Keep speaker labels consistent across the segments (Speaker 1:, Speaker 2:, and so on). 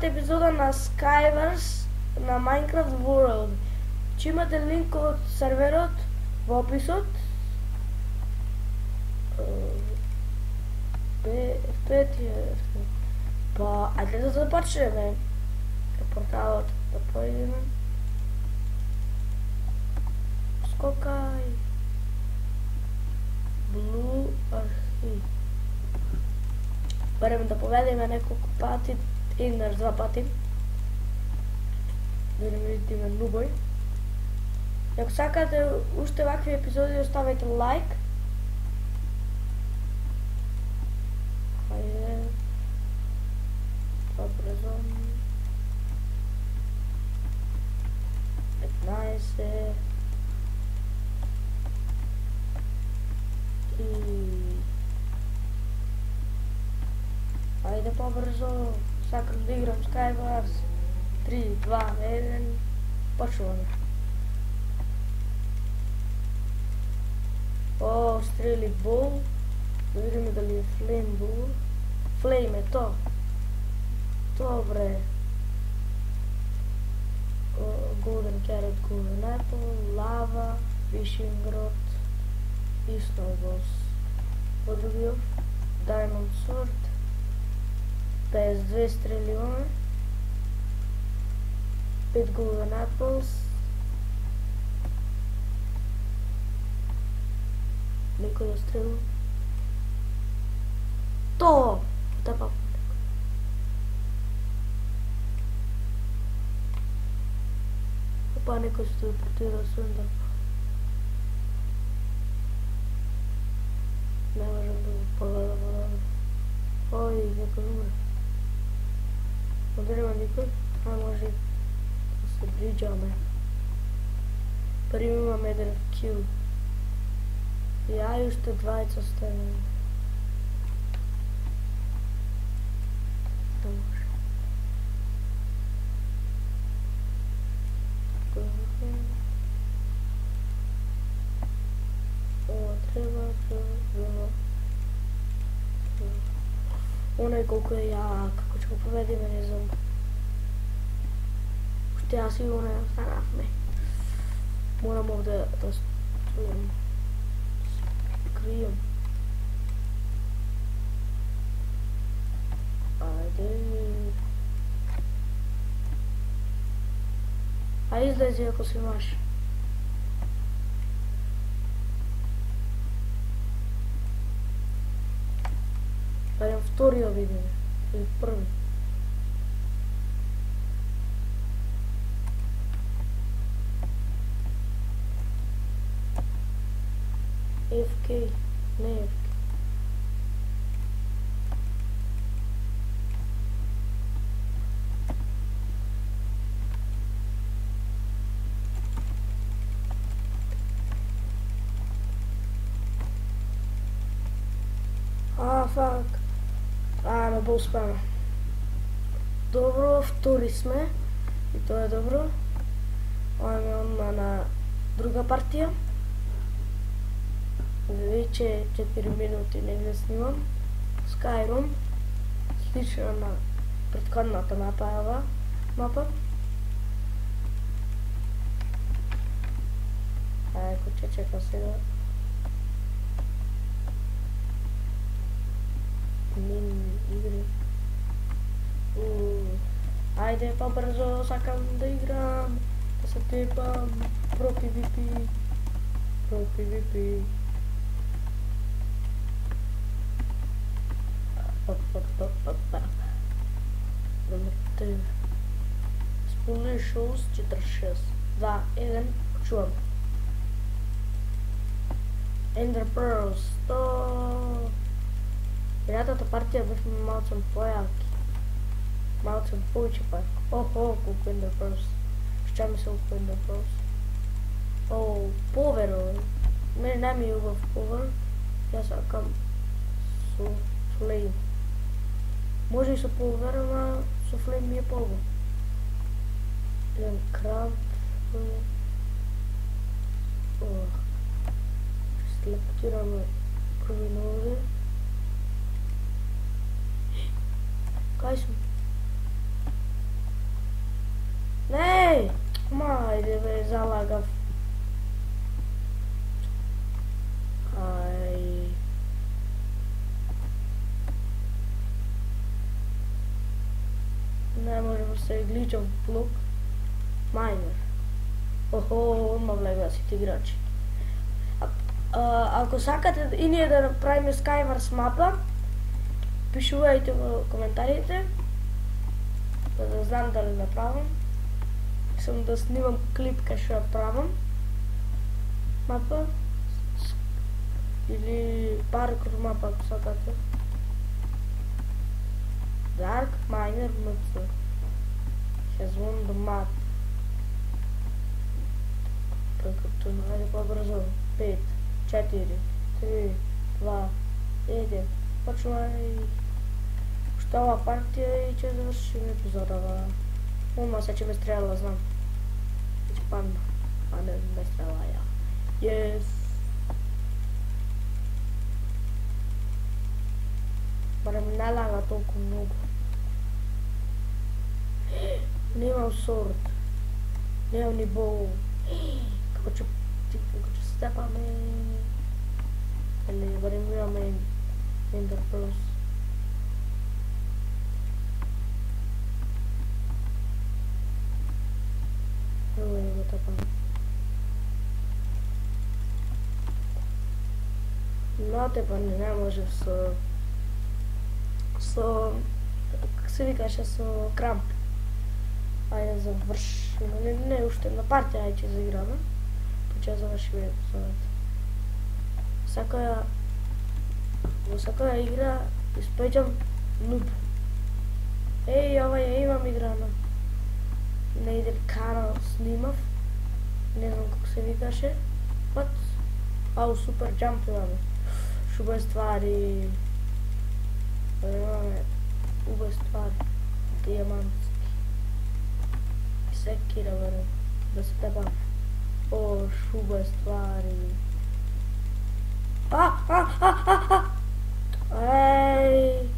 Speaker 1: втората епизода на Skywars на Minecraft World. Че имате линк от серверот во описот. Па, ајде да започнеме. Порталот да појдеме. Скокај. Blue Archive. Барем да поведеме неколку пати, еднаш 2 пати. Да не видиме нубој. Ако сакате уште вакви епизоди, оставете лайк. Хајде. Побрзо. 15. И... Ајде побрзо. Сакам да играм Skywars. 3, 2, 1. Почнуваме. О, стрели Bull. Да видиме дали е Flame Bull. Flame е то. Добре. Golden Carrot, Golden Apple, Lava, Fishing Rod и Snowballs. По другиот Diamond Sword. 52 стрели имаме. 5 Golden Apples. Никој да стрелува. То! Тапа. Опа, некој се телепортира сунда. Не можам да го погледам одамна. Ој, некој умре. Одрима никој? А, може да се бриджаме. Први имаме еден кил. И ај уште двајца оставаме. Не може. Ова треба. Оној колку е јак, како ќе го победиме, не знам. Уште јас и оној останавме. Морам овде да стојам. Кријам. Ајде. Ајде излези ако си имаш. Барем вториот видиме. Или први. FK. Не FK. Фак. Ме бол спама. Добро, втори сме. И тоа е добро. Ојме онма на друга партија. Веќе 4 минути негде снимам. Skyrim. Слична на претходната мапа е ова мапа. Ајко ќе чека сега. Игри. Ајде побрзо, сакам да играм, да се тепам, про PvP. Номер 3. Спомни шоус 46. 2, 1, чувам. Ender Pearls, то... Едната партија бевме малцем појаки. Малцем повеќе пак. Охо, колку Ender Pearls. Шча ми се колку Ender Pearls. О, повер, мене не ми е убав повер. Јас сакам со Flame. Може и со повер, ама со Flame ми е по-убав. Еден крамп. Ще телепортираме први на овде. Кај сум? Ajde be, zalagav. Aj. Ne možemo se glitchov blok. Miner. Oho, odmah влега си играчи. Ако сакате и ние да направим Skywars мапа, пишувајте во коментарите, за да знам дали направам. Сам да снимам клип кај што ја правам мапа или паркур мапа, ако сакате. Dark Miner MC has won the map. Като најде по-брзо. 5, 4, 3, 2, 1. Почнувај. Што ова партија и ќе завршим епизодава. Ома се ќе ме стрела, знам. Ќе падна. А не ме стрела ја. Yes. Барем не лага толку многу. Немам сорт. Немам ни боу. Како ќе степаме. Или барем имаме Ender Pearls. Evo je го тепаме. Но тепане не можев со как се викаше, со крамп. Ајде завршиме, не уште на партија, ајде ќе заиграме, па ќе завршиме епизодот. Во секоја игра испеќам нуб. Еј, ова ја имам играна. На еден канал снимав, не знам како се викаше, пат, ау супер джамп имаме. Шубави ствари, имаме убави ствари, дијамантски. И секира, верам, да се тепам. О, шубави ствари. Еј!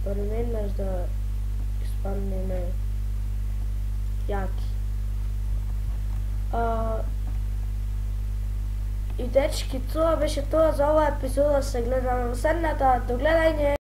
Speaker 1: Временаш да испаднеме јаки. И дечки, тоа беше тоа за оваа епизода. Се гледаме во следната. До гледање!